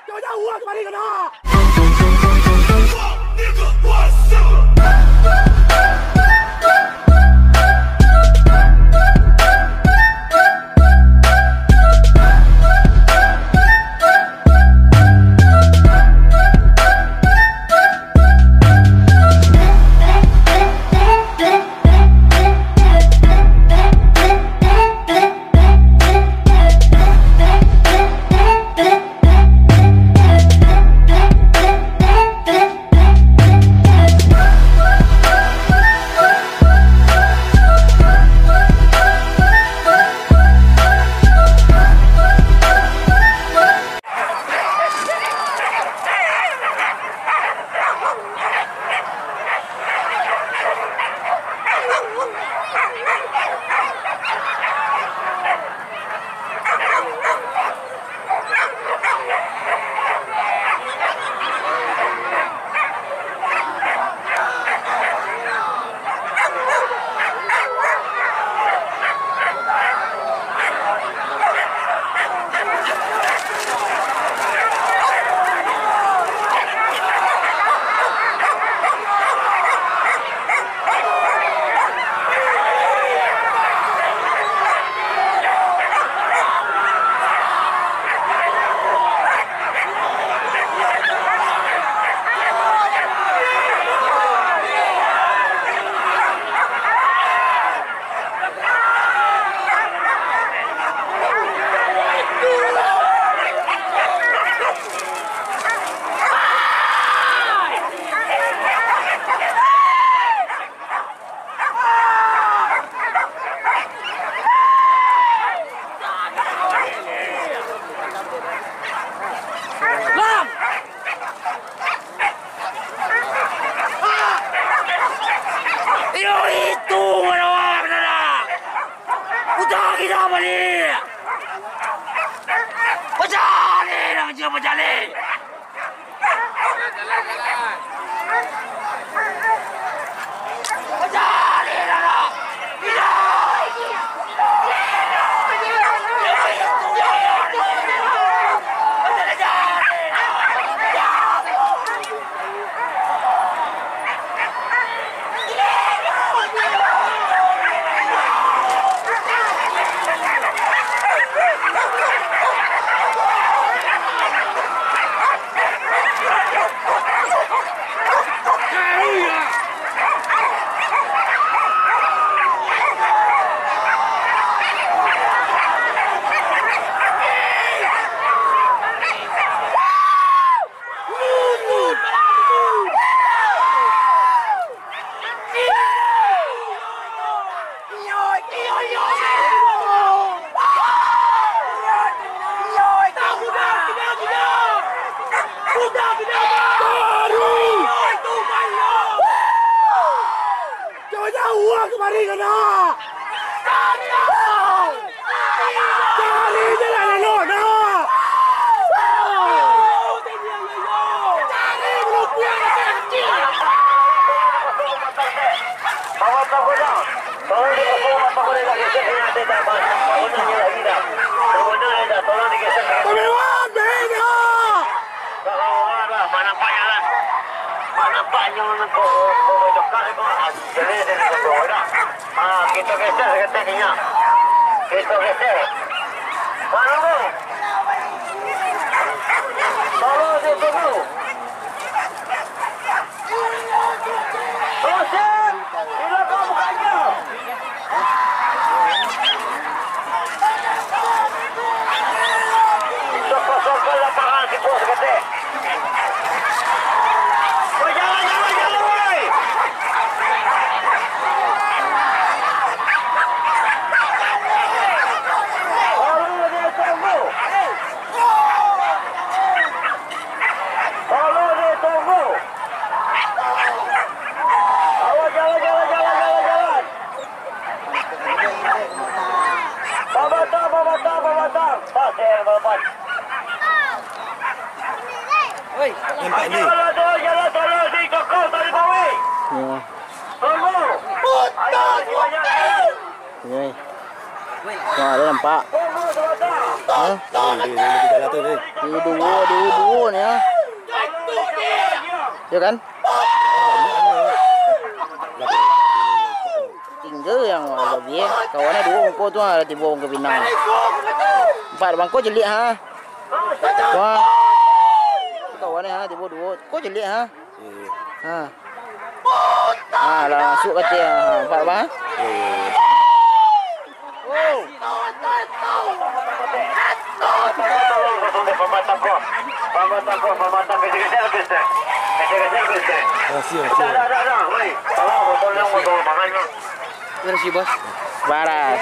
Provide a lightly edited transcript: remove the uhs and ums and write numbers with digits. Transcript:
Cho nhau uống cái đi con nó. Kita geser keteknya. Kita geser. Mana tu? Tolong dia tunggu. Teruskan. Silakan bukanya. Sokol-sokol lapangan si bos ketek. Jalan, woi. Nampak ni. Jalan tolong di kokol tali bawi. Ya. Tunggu. Okey. Wah, ada nampak. Tunggu sebentar. Hah? Dia jalan tu ni. Dua ni ha. Ya kan? Tinggal yang lebih kawannya 2 bangko tu ha, tiba orang ke Pinang. 4 bangko jelik ha. Tu ha. Kawannya ha tiba 2. Kau jelik ha. Ha. Ha lah masuk kata ha. 4 bang. Oh. Pematang geser. Masih. Terima kasih bos. Baras.